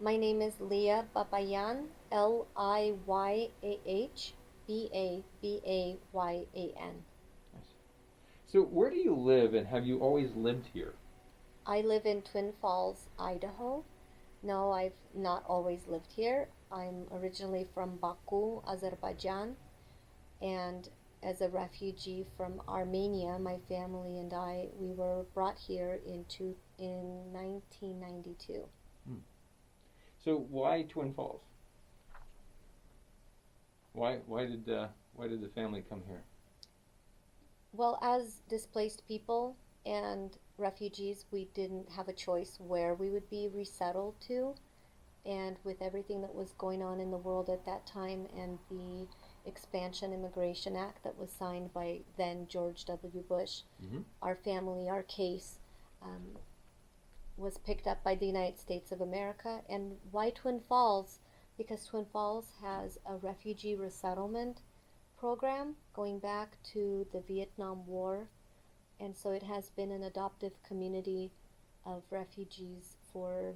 My name is Liyah Babayan, Liyah Babayan. Nice. So where do you live, and have you always lived here? I live in Twin Falls, Idaho. No, I've not always lived here. I'm originally from Baku, Azerbaijan, and as a refugee from Armenia, my family and I, we were brought here in 1992. Hmm. So why Twin Falls? Why did the family come here? Well, as displaced people and refugees, we didn't have a choice where we would be resettled to. And with everything that was going on in the world at that time and the Expansion Immigration Act that was signed by then George W. Bush, Mm-hmm. our family, our case, um, was picked up by the United States of America. And why Twin Falls? Because Twin Falls has a refugee resettlement program going back to the Vietnam War. And so it has been an adoptive community of refugees for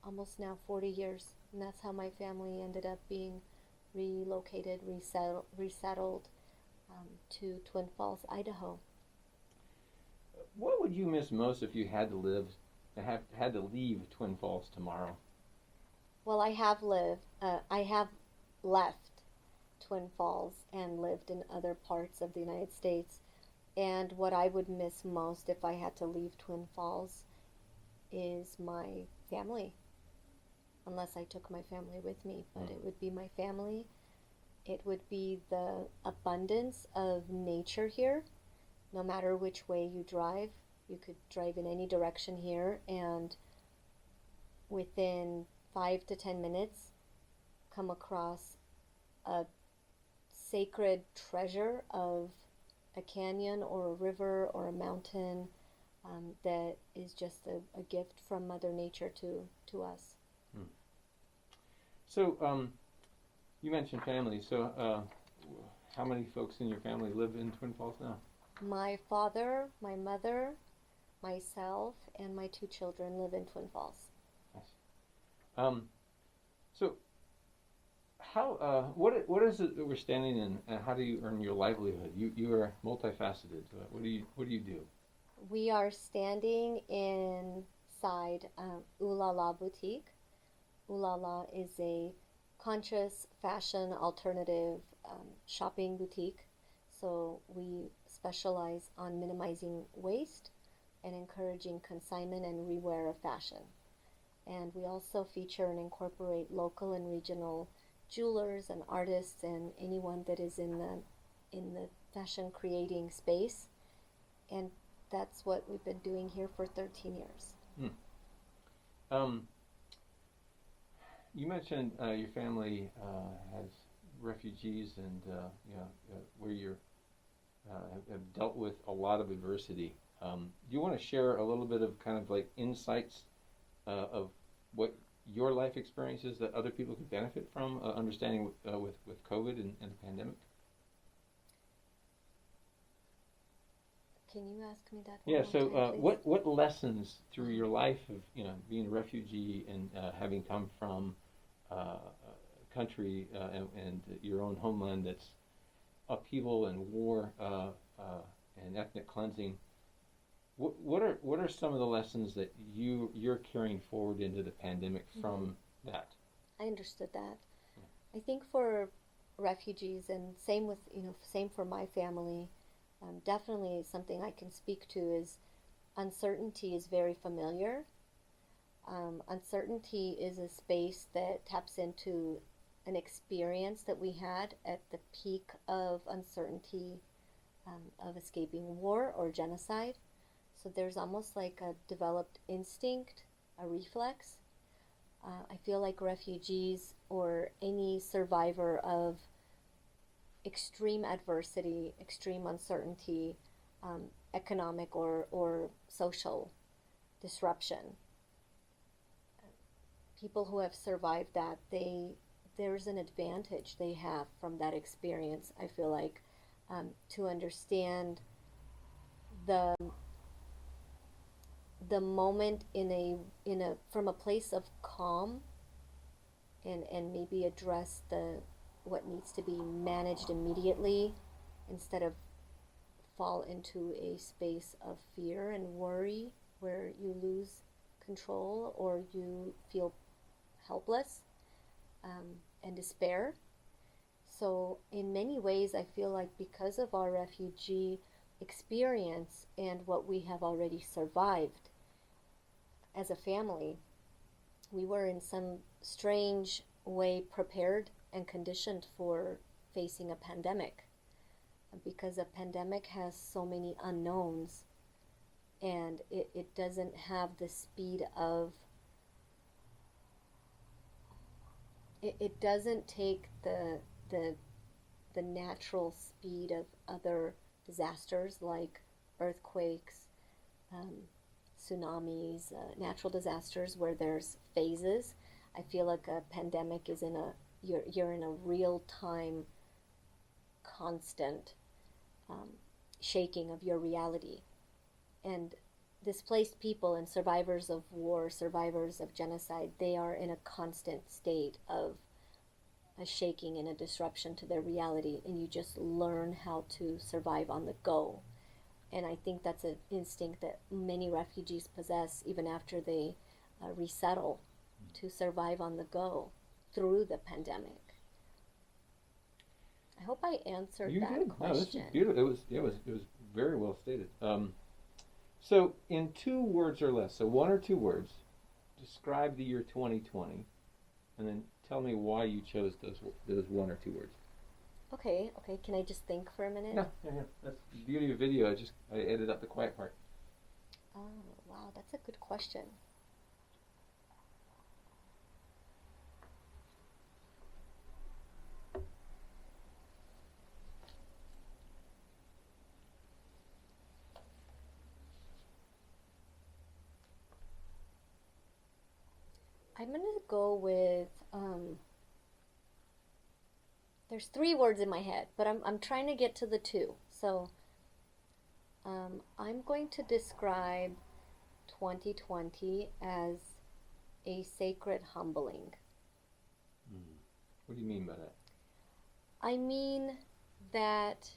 almost now 40 years. And that's how my family ended up being resettled to Twin Falls, Idaho. What would you miss most if you had to leave Twin Falls tomorrow? Well, I have left Twin Falls and lived in other parts of the United States. And what I would miss most if I had to leave Twin Falls is my family, unless I took my family with me. But Mm. it would be my family. It would be the abundance of nature here. No matter which way you drive, you could drive in any direction here, and within 5 to 10 minutes, come across a sacred treasure of a canyon or a river or a mountain that is just a gift from Mother Nature to us. Mm. So you mentioned family. So how many folks in your family live in Twin Falls now? My father, my mother, myself, and my two children live in Twin Falls. Nice. Um, so what is it that we're standing in, and how do you earn your livelihood? You are multifaceted. What do you do? We are standing inside Ooh La La Boutique. Ooh La La is a conscious fashion alternative shopping boutique. So we specialize on minimizing waste and encouraging consignment and rewear of fashion. And we also feature and incorporate local and regional jewelers and artists and anyone that is in the fashion creating space. And that's what we've been doing here for 13 years. Hmm. Um, you mentioned your family has refugees, and where you have dealt with a lot of adversity. Do you want to share a little bit of kind of like insights of what your life experiences that other people could benefit from understanding with COVID and the pandemic? Can you ask me that one Yeah. more So, time, please? what lessons through your life of being a refugee and having come from a country and your own homeland that's upheaval and war and ethnic cleansing. What are some of the lessons that you're carrying forward into the pandemic Mm-hmm. from that? I understood that. I think for refugees, and same for my family, definitely something I can speak to is uncertainty is very familiar. Uncertainty is a space that taps into an experience that we had at the peak of uncertainty of escaping war or genocide. So there's almost like a developed instinct, a reflex. I feel like refugees or any survivor of extreme adversity, extreme uncertainty, economic or social disruption, people who have survived that, there's an advantage they have from that experience. I feel like to understand the the moment in a from a place of calm and maybe address what needs to be managed immediately instead of fall into a space of fear and worry where you lose control or you feel helpless and despair. So, in many ways, I feel like because of our refugee experience and what we have already survived as a family, we were in some strange way prepared and conditioned for facing a pandemic, because a pandemic has so many unknowns, and it doesn't have the speed of it doesn't take the natural speed of other disasters like earthquakes, um, tsunamis, natural disasters where there's phases. I feel like a pandemic is you're in a real time, constant shaking of your reality. And displaced people and survivors of war, survivors of genocide, they are in a constant state of a shaking and a disruption to their reality, and you just learn how to survive on the go. And I think that's an instinct that many refugees possess even after they resettle, to survive on the go through the pandemic. I hope I answered that did. question. No, this is beautiful. It was very well stated. So, in 2 words or less, so 1 or 2 words, describe the year 2020, and then tell me why you chose those 1 or 2 words. Okay. Can I just think for a minute? Yeah. That's the beauty of video. I edited up the quiet part. Oh, wow, that's a good question. I'm going to go with, there's 3 words in my head, but I'm trying to get to the 2. So I'm going to describe 2020 as a sacred humbling. What do you mean by that? I mean that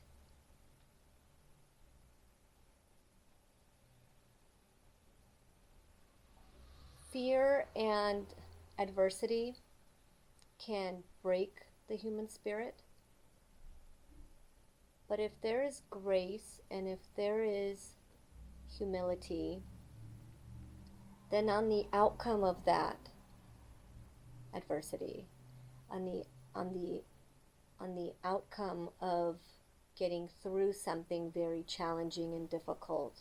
fear and adversity can break the human spirit. But if there is grace and if there is humility, then on the outcome of that adversity, on the outcome of getting through something very challenging and difficult,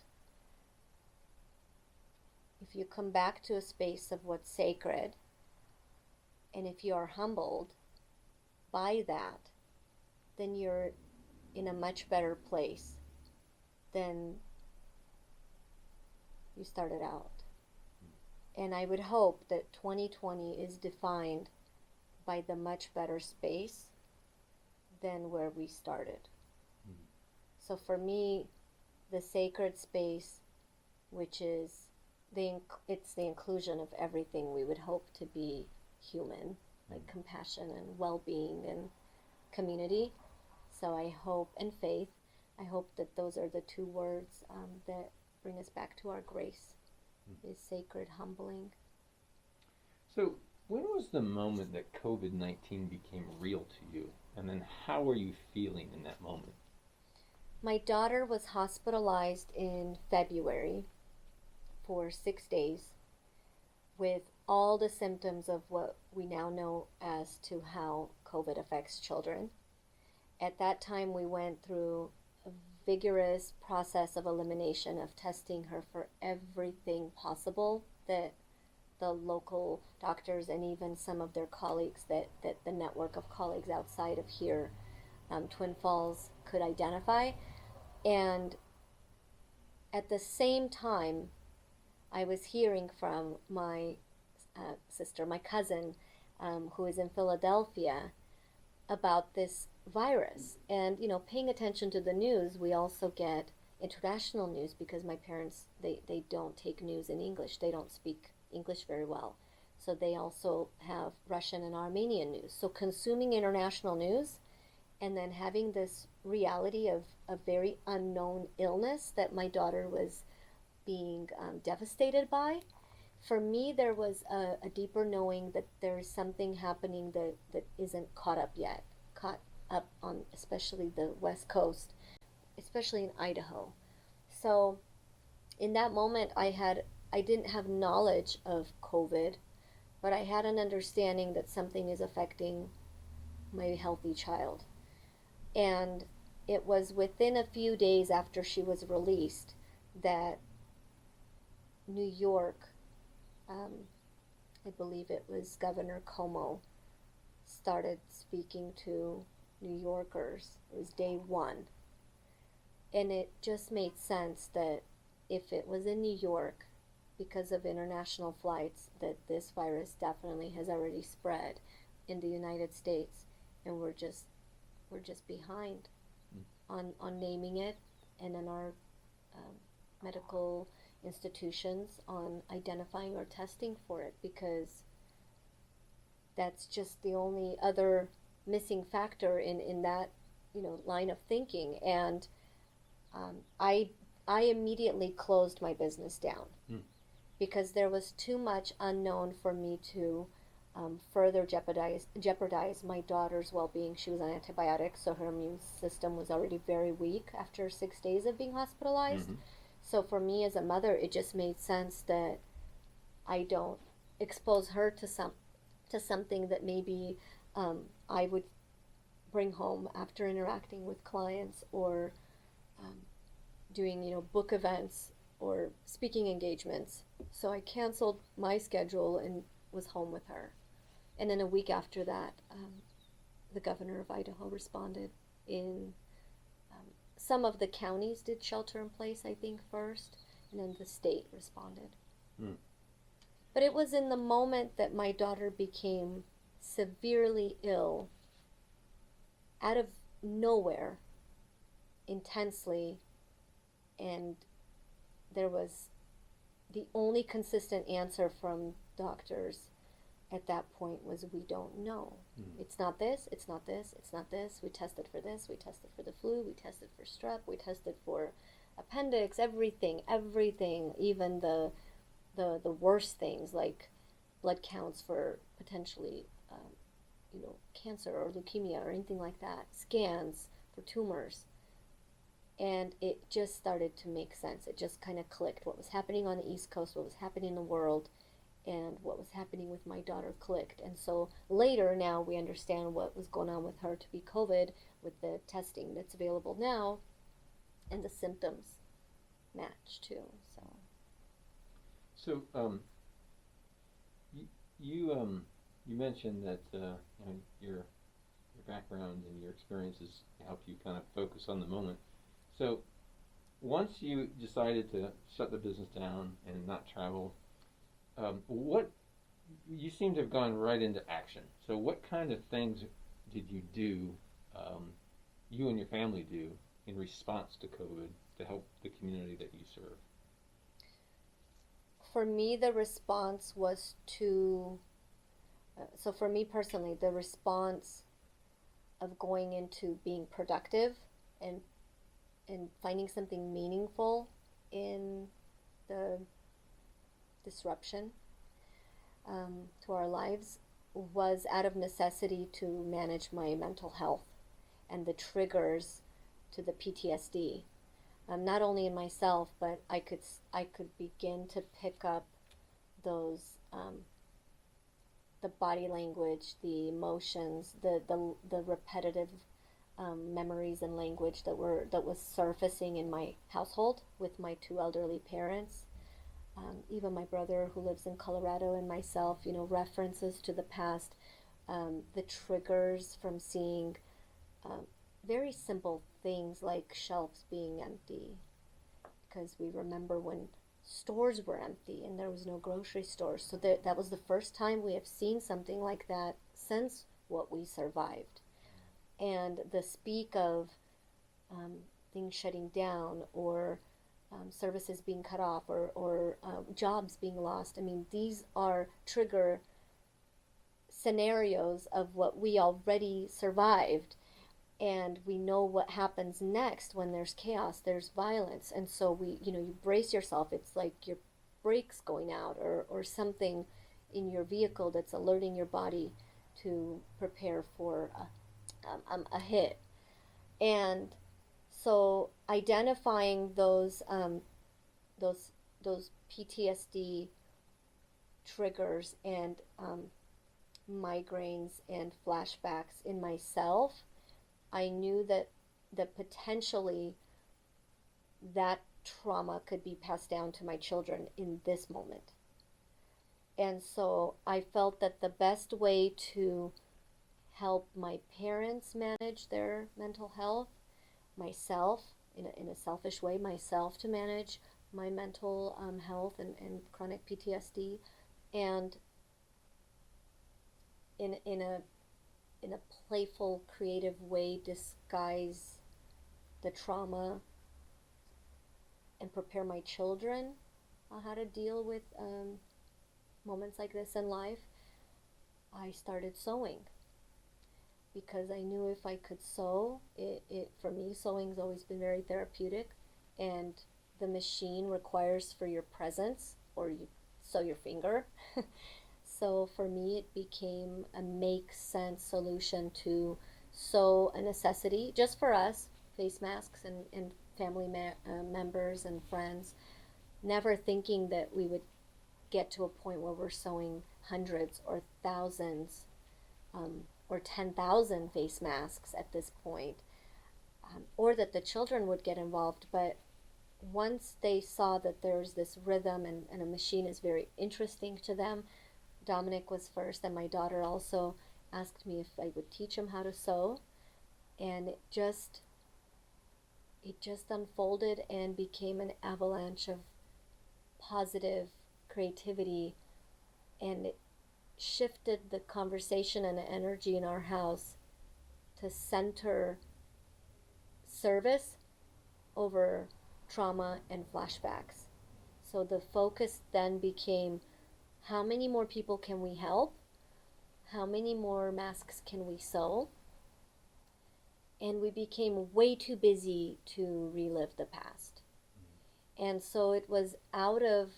if you come back to a space of what's sacred, and if you are humbled by that, then you're in a much better place than you started out. And I would hope that 2020 is defined by the much better space than where we started. So for me, the sacred space, which is it's the inclusion of everything we would hope to be human, like compassion and well-being and community. So I hope, and faith, I hope that those are the 2 words that bring us back to our grace, is sacred, humbling. So when was the moment that COVID-19 became real to you? And then how were you feeling in that moment? My daughter was hospitalized in February for 6 days with all the symptoms of what we now know as to how COVID affects children. At that time, we went through a vigorous process of elimination, of testing her for everything possible that the local doctors and even some of their colleagues, that the network of colleagues outside of here, Twin Falls, could identify. And at the same time, I was hearing from my sister, my cousin, who is in Philadelphia, about this virus. And, paying attention to the news, we also get international news because my parents, they don't take news in English. They don't speak English very well. So they also have Russian and Armenian news. So consuming international news and then having this reality of a very unknown illness that my daughter was being devastated by, for me, there was a deeper knowing that there is something happening that isn't caught up yet, caught up on especially the West Coast, especially in Idaho. So in that moment, I didn't have knowledge of COVID, but I had an understanding that something is affecting my healthy child. And it was within a few days after she was released that New York, I believe it was Governor Cuomo, started speaking to New Yorkers. It was day one. And it just made sense that if it was in New York, because of international flights, that this virus definitely has already spread in the United States, and we're just behind on naming it, and in our medical institutions on identifying or testing for it, because that's just the only other missing factor in that line of thinking. And I immediately closed my business down because there was too much unknown for me to further jeopardize my daughter's well-being. She was on antibiotics, so her immune system was already very weak after 6 days of being hospitalized. So for me as a mother, it just made sense that I don't expose her to something that maybe I would bring home after interacting with clients or doing book events or speaking engagements. So I canceled my schedule and was home with her. And then a week after that, the governor of Idaho responded in some of the counties did shelter in place, I think, first, and then the state responded. But it was in the moment that my daughter became severely ill, out of nowhere, intensely, and there was the only consistent answer from doctors at that point was, we don't know. It's not this, it's not this, it's not this. We tested for this, we tested for the flu, we tested for strep, we tested for appendix, everything, even the worst things like blood counts for potentially cancer or leukemia or anything like that, scans for tumors. And it just started to make sense. It just kind of clicked. What was happening on the East Coast, what was happening in the world, and what was happening with my daughter clicked. And so later now we understand what was going on with her to be COVID with the testing that's available now, and the symptoms match too. So you mentioned that your background and your experiences helped you kind of focus on the moment. So once you decided to shut the business down and not travel, what you seem to have gone right into action. So what kind of things did you do, you and your family do, in response to COVID to help the community that you serve? For me, the response was to, so for me personally, the response of going into being productive and finding something meaningful in the disruption to our lives was out of necessity to manage my mental health and the triggers to the PTSD. Not only in myself, but I could begin to pick up those the body language, the emotions, the repetitive memories and language that was surfacing in my household with my two elderly parents. Even my brother who lives in Colorado and myself, references to the past, the triggers from seeing very simple things like shelves being empty, because we remember when stores were empty and there was no grocery stores. So that was the first time we have seen something like that since what we survived. And the speak of things shutting down or services being cut off or jobs being lost. I mean, these are trigger scenarios of what we already survived, and we know what happens next when there's chaos, there's violence. And so you brace yourself. It's like your brakes going out, or something in your vehicle that's alerting your body to prepare for a hit. And so identifying those those PTSD triggers and migraines and flashbacks in myself, I knew that potentially that trauma could be passed down to my children in this moment. And so I felt that the best way to help my parents manage their mental health, myself, in a selfish way, myself to manage my mental health and chronic PTSD, and in a playful, creative way, disguise the trauma and prepare my children on how to deal with moments like this in life. I started sewing because I knew if I could sew, it for me, sewing's always been very therapeutic, and the machine requires for your presence, or you sew your finger. So for me, it became a make sense solution to sew a necessity just for us, face masks and family members and friends, never thinking that we would get to a point where we're sewing hundreds or thousands or 10,000 face masks at this point, or that the children would get involved. But once they saw that there's this rhythm, and a machine is very interesting to them, Dominic was first, and my daughter also asked me if I would teach him how to sew, and it just unfolded and became an avalanche of positive creativity, and it shifted the conversation and the energy in our house to center service over trauma and flashbacks. So the focus then became, how many more people can we help? How many more masks can we sew? And we became way too busy to relive the past. And so it was out of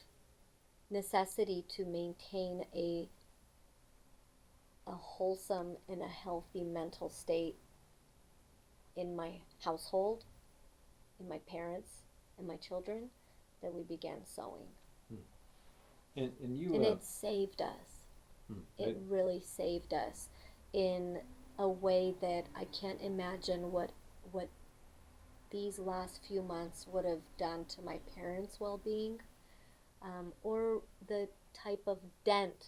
necessity to maintain a wholesome and a healthy mental state in my household, in my parents and my children, that we began sewing. And it saved us. It really saved us in a way that I can't imagine what these last few months would have done to my parents' well-being, or the type of dent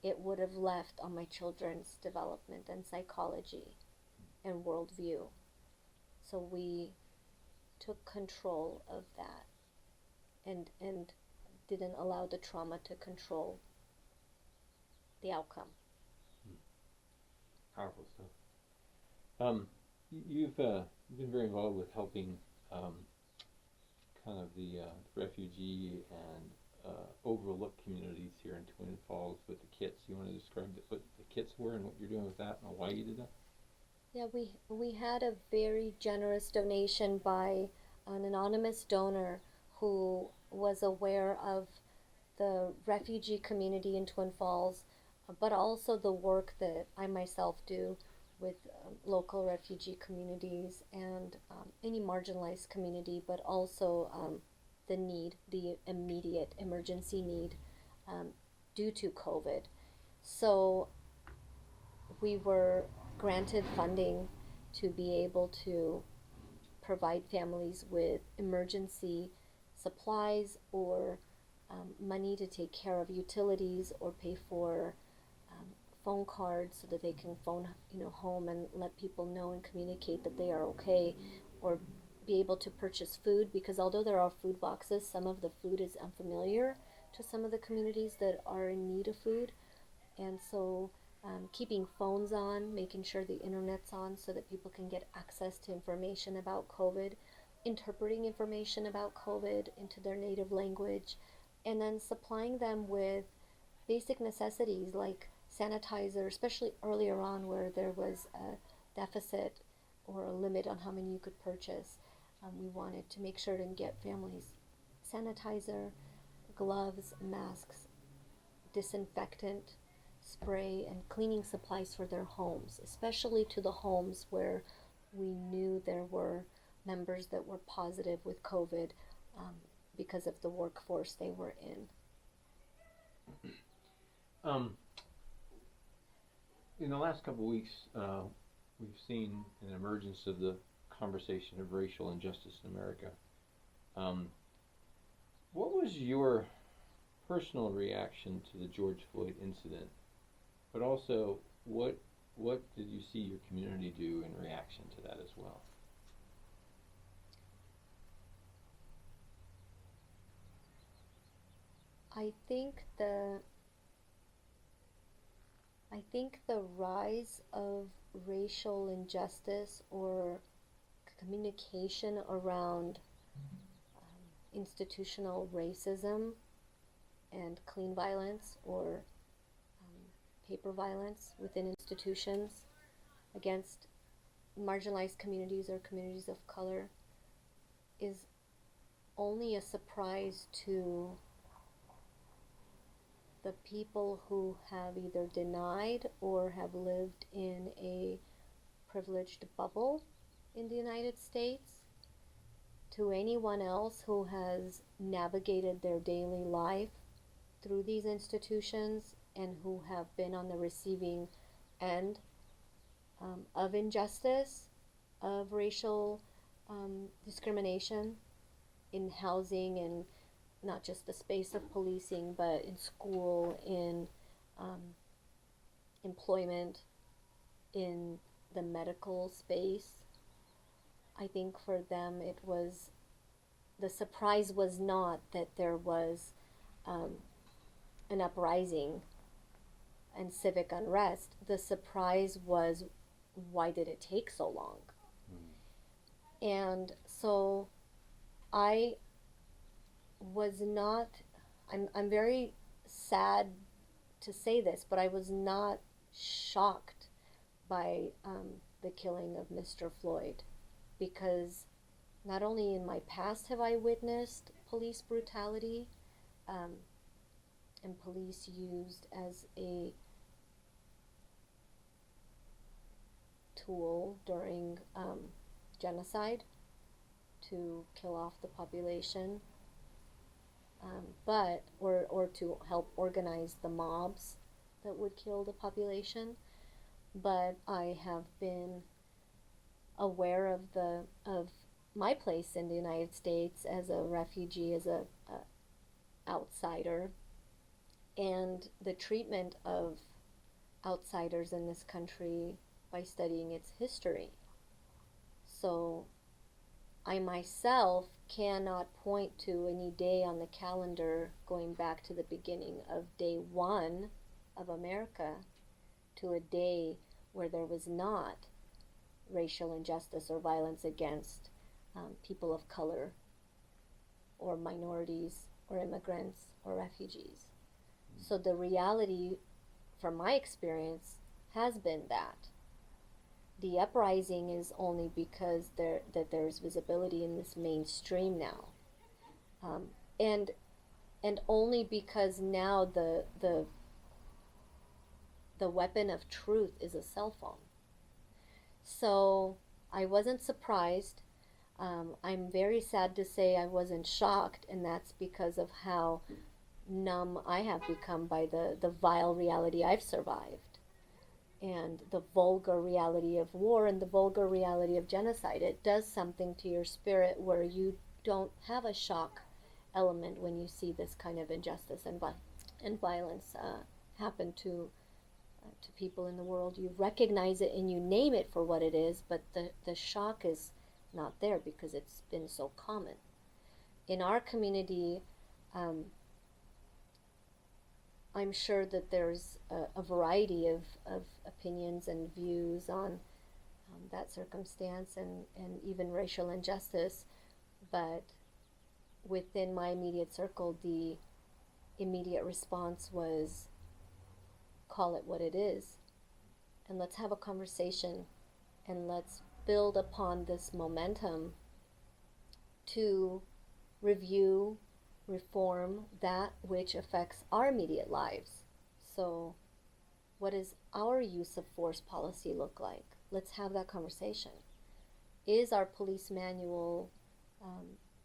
it would have left on my children's development and psychology and worldview. So we took control of that and didn't allow the trauma to control the outcome. Powerful stuff. You've been very involved with helping kind of the refugee and overlooked communities here in Twin Falls with the kits. You want to describe what the kits were and what you're doing with that and why you did that? Yeah, we had a very generous donation by an anonymous donor who was aware of the refugee community in Twin Falls, but also the work that I myself do with local refugee communities and any marginalized community, but also the immediate emergency need due to COVID. So we were granted funding to be able to provide families with emergency supplies, or money to take care of utilities, or pay for phone cards so that they can phone home and let people know and communicate that they are okay, or be able to purchase food, because although there are food boxes, some of the food is unfamiliar to some of the communities that are in need of food. And so keeping phones on, making sure the internet's on so that people can get access to information about COVID, interpreting information about COVID into their native language, and then supplying them with basic necessities like sanitizer, especially earlier on where there was a deficit or a limit on how many you could purchase. We wanted to make sure to get families sanitizer, gloves, masks, disinfectant, spray, and cleaning supplies for their homes, especially to the homes where we knew there were members that were positive with COVID because of the workforce they were in. In the last couple of weeks, we've seen an emergence of the conversation of racial injustice in America. What was your personal reaction to the George Floyd incident? But also, what did you see your community do in reaction to that as well? I think the rise of racial injustice or communication around institutional racism and clean violence or paper violence within institutions against marginalized communities or communities of color is only a surprise to the people who have either denied or have lived in a privileged bubble in the United States. To anyone else who has navigated their daily life through these institutions and who have been on the receiving end of injustice, of racial discrimination in housing and not just the space of policing, but in school, in employment, in the medical space. I think for them the surprise was not that there was an uprising and civic unrest. The surprise was, why did it take so long? And so I was not, I'm very sad to say this, but I was not shocked by the killing of Mr. Floyd, because not only in my past have I witnessed police brutality and police used as a tool during genocide to kill off the population, or to help organize the mobs that would kill the population. But I have been aware of my place in the United States as a refugee, as a outsider, and the treatment of outsiders in this country by studying its history. So I myself cannot point to any day on the calendar going back to the beginning of day one of America to a day where there was not racial injustice or violence against people of color or minorities or immigrants or refugees. So the reality, from my experience, has been that the uprising is only because there's visibility in this mainstream now, and only because now the weapon of truth is a cell phone. So I wasn't surprised. I'm very sad to say I wasn't shocked, and that's because of how numb I have become by the vile reality I've survived, and the vulgar reality of war and the vulgar reality of genocide. It does something to your spirit where you don't have a shock element when you see this kind of injustice and violence happen to people in the world. You recognize it and you name it for what it is, but the shock is not there because it's been so common. In our community, I'm sure that there's a variety of opinions and views on that circumstance and even racial injustice, but within my immediate circle, the immediate response was call it what it is, and let's have a conversation, and let's build upon this momentum to review, reform that which affects our immediate lives. So, what does our use of force policy look like? Let's have that conversation. Is our police manual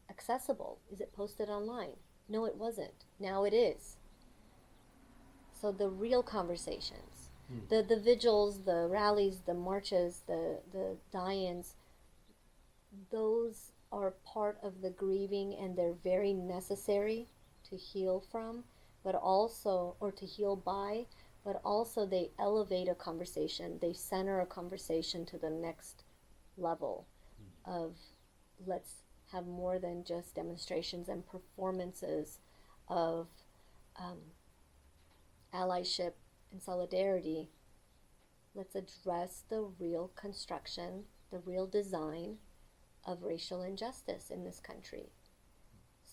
accessible? Is it posted online? No, it wasn't. Now it is. So the real conversations, the vigils, the rallies, the marches, the die-ins, those are part of the grieving, and they're very necessary to heal from, but also, or to heal by, but also they elevate a conversation. They center a conversation to the next level of, let's have more than just demonstrations and performances of allyship and solidarity. Let's address the real construction, the real design of racial injustice in this country.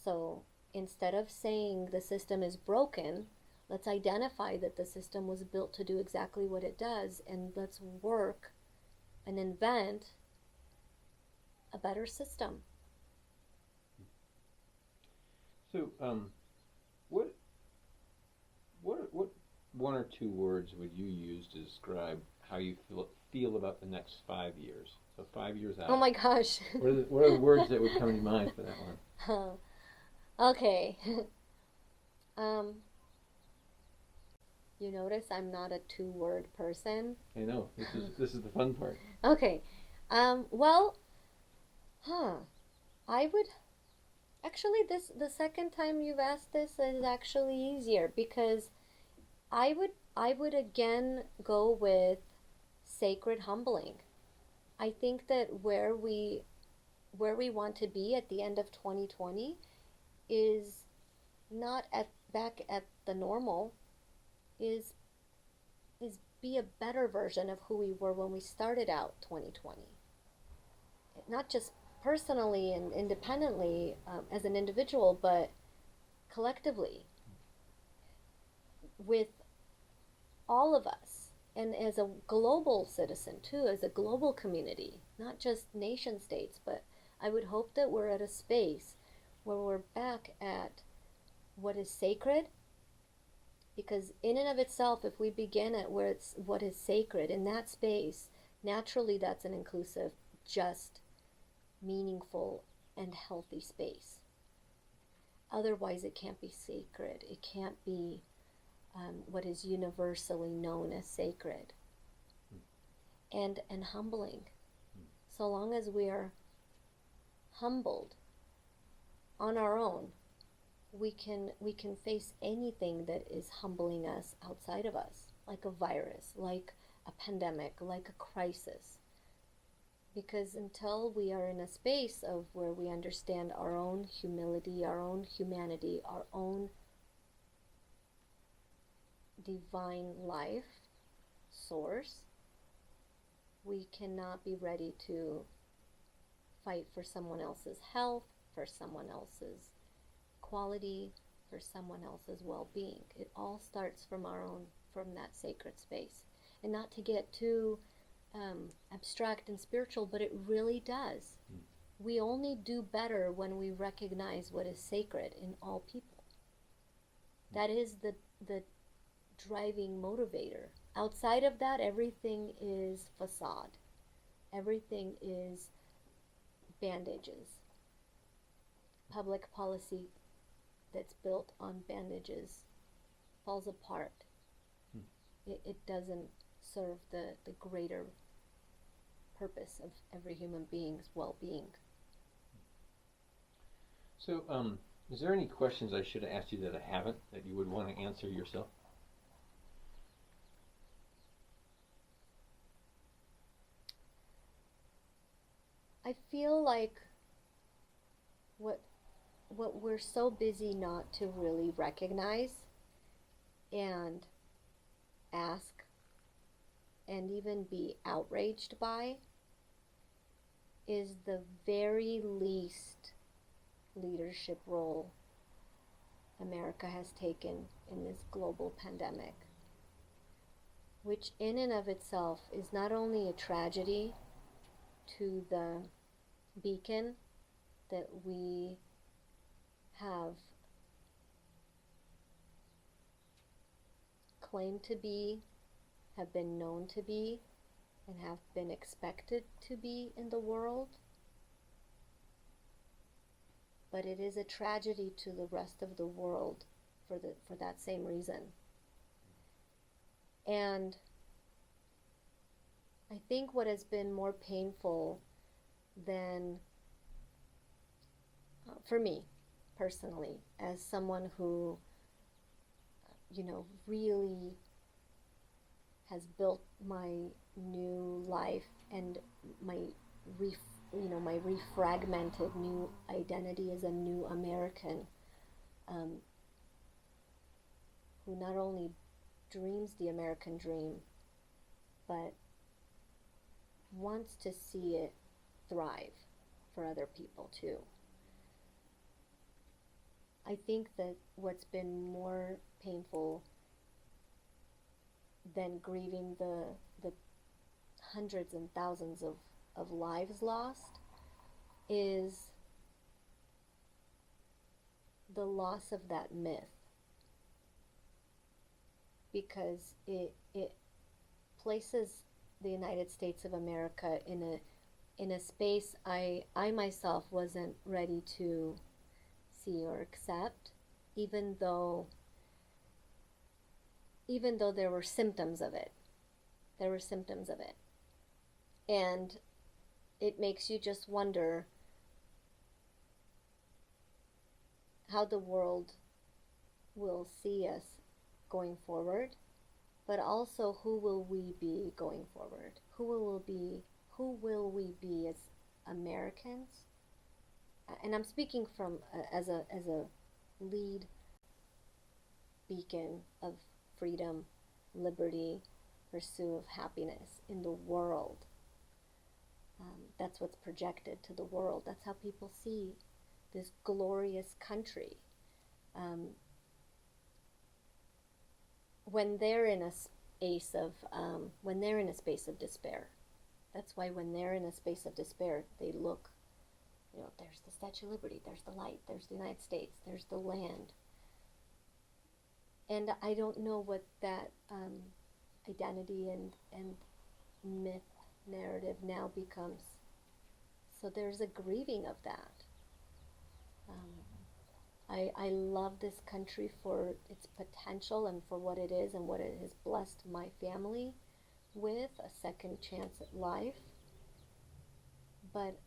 So instead of saying the system is broken, let's identify that the system was built to do exactly what it does, and let's work and invent a better system. So, what one or two words would you use to describe how you feel about the next 5 years? So 5 years out. Oh my gosh. What are the words that would come to mind for that one? Okay. You notice I'm not a two-word person. I know. This is the fun part. Okay. I would actually, the second time you've asked this is actually easier, because I would again go with sacred humbling. I think that where we want to be at the end of 2020 is not back at the normal, is be a better version of who we were when we started out 2020. Not just personally and independently as an individual, but collectively with all of us, and as a global citizen too, as a global community, not just nation states. But I would hope that we're at a space where we're back at what is sacred, because in and of itself, if we begin at where it's what is sacred in that space, naturally that's an inclusive, just, meaningful, and healthy space. Otherwise it can't be sacred. It can't be what is universally known as sacred. And humbling. So long as we are humbled on our own, we can face anything that is humbling us outside of us, like a virus, like a pandemic, like a crisis. Because until we are in a space of where we understand our own humility, our own humanity, our own divine life source, we cannot be ready to fight for someone else's health, for someone else's quality, for someone else's well-being. It all starts from our own, from that sacred space. And not to get too abstract and spiritual, but it really does. We only do better when we recognize what is sacred in all people. That is the driving motivator. Outside of that, everything is facade. Everything is bandages. Public policy that's built on bandages falls apart. It doesn't serve the greater purpose of every human being's well-being. So, is there any questions I should have asked you that I haven't, that you would want to answer yourself? I feel like what we're so busy not to really recognize and ask and even be outraged by is the very least leadership role America has taken in this global pandemic. which in and of itself is not only a tragedy to the beacon that we have claimed to be, have been known to be, and have been expected to be in the world, but it is a tragedy to the rest of the world for that same reason. And I think what has been more painful than, for me personally, as someone who, really has built my new life and my my refragmented new identity as a new American, who not only dreams the American dream, but wants to see it thrive for other people too. I think that what's been more painful than grieving the hundreds and thousands of lives lost is the loss of that myth, because it places the United States of America in a space I myself wasn't ready to see or accept, even though there were symptoms of it. There were symptoms of it. And it makes you just wonder how the world will see us going forward, but also who will we be going forward? Who will we be as Americans? And I'm speaking from as a lead beacon of freedom, liberty, pursuit of happiness in the world. That's what's projected to the world. That's how people see this glorious country. When they're in a space of despair. That's why when they're in a space of despair, they look. There's the Statue of Liberty. There's the light. There's the United States. There's the land. And I don't know what that identity and myth narrative now becomes. So there's a grieving of that. I love this country for its potential and for what it is and what it has blessed my family with, a second chance at life. But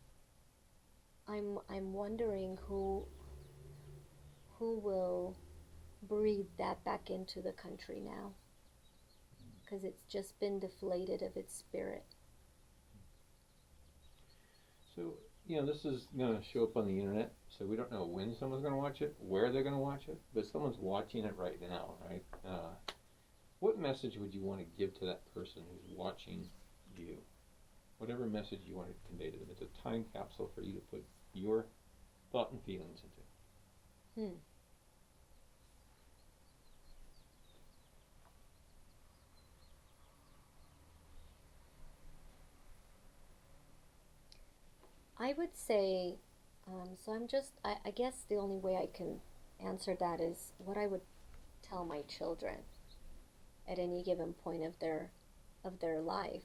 I'm wondering who will breathe that back into the country now, because it's just been deflated of its spirit. So, this is going to show up on the internet, so we don't know when someone's going to watch it, where they're going to watch it, but someone's watching it right now, right? What message would you want to give to that person who's watching you? Whatever message you want to convey to them. It's a time capsule for you to put your thought and feelings into. I would say, I guess the only way I can answer that is what I would tell my children at any given point of their life.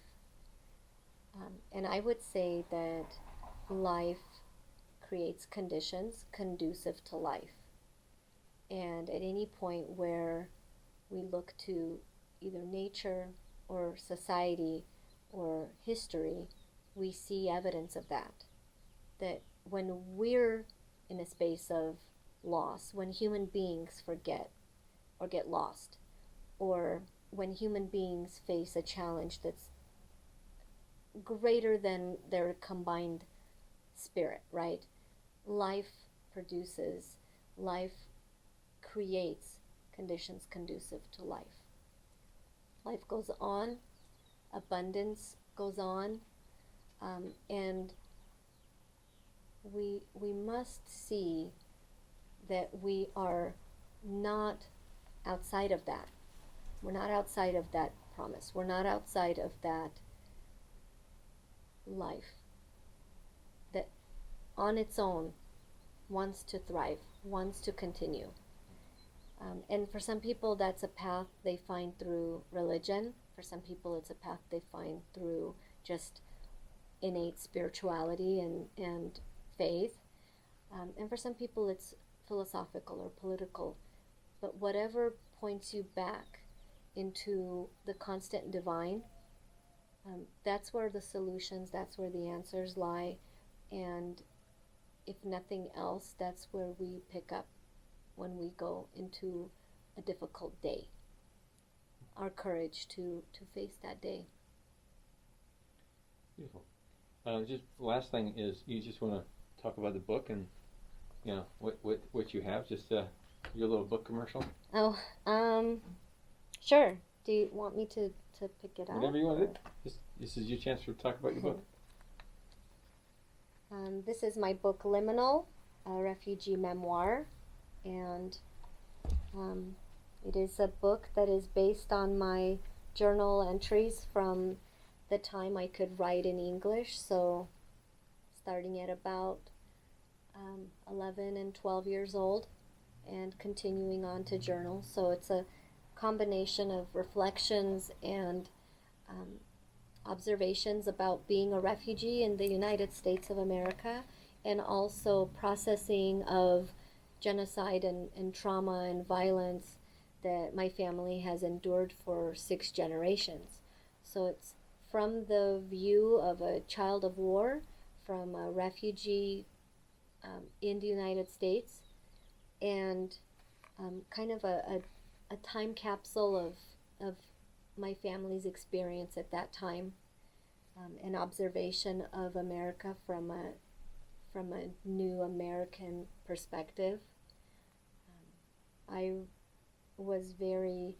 And I would say that life creates conditions conducive to life. And at any point where we look to either nature or society or history, we see evidence of that. That when we're in a space of loss, when human beings forget or get lost, or when human beings face a challenge that's greater than their combined spirit, right? Life creates conditions conducive to life. Life goes on, abundance goes on, and we must see that we are not outside of that. We're not outside of that promise. We're not outside of that life that on its own wants to thrive, wants to continue. And for some people, that's a path they find through religion. For some people, it's a path they find through just innate spirituality and faith. And for some people, it's philosophical or political. But whatever points you back into the constant divine, that's where the solutions, that's where the answers lie. And if nothing else, that's where we pick up when we go into a difficult day. Our courage to face that day. Beautiful. Just last thing is, you just want to talk about the book and what you have, just your little book commercial. Oh, sure. Do you want me to pick it up? Whatever you want to do. This is your chance to talk about your book. This is my book, Liminal, a refugee memoir, and it is a book that is based on my journal entries from the time I could write in English, so starting at about 11 and 12 years old and continuing on to journal. So it's a combination of reflections and observations about being a refugee in the United States of America, and also processing of genocide and trauma and violence that my family has endured for 6 generations. So it's from the view of a child of war, from a refugee in the United States, and kind of a time capsule of my family's experience at that time, an observation of America from a new American perspective. I was very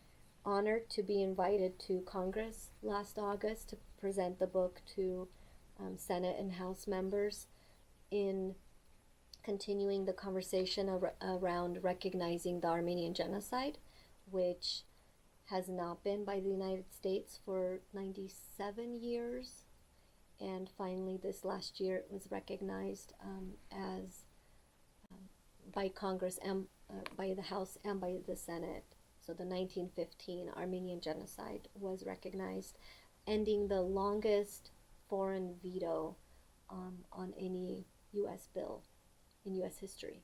honored to be invited to Congress last August to present the book to Senate and House members in continuing the conversation around recognizing the Armenian genocide, which has not been by the United States for 97 years. And finally, this last year, it was recognized as by Congress and by the House and by the Senate. So the 1915 Armenian genocide was recognized, ending the longest foreign veto on any U.S. bill in U.S. history.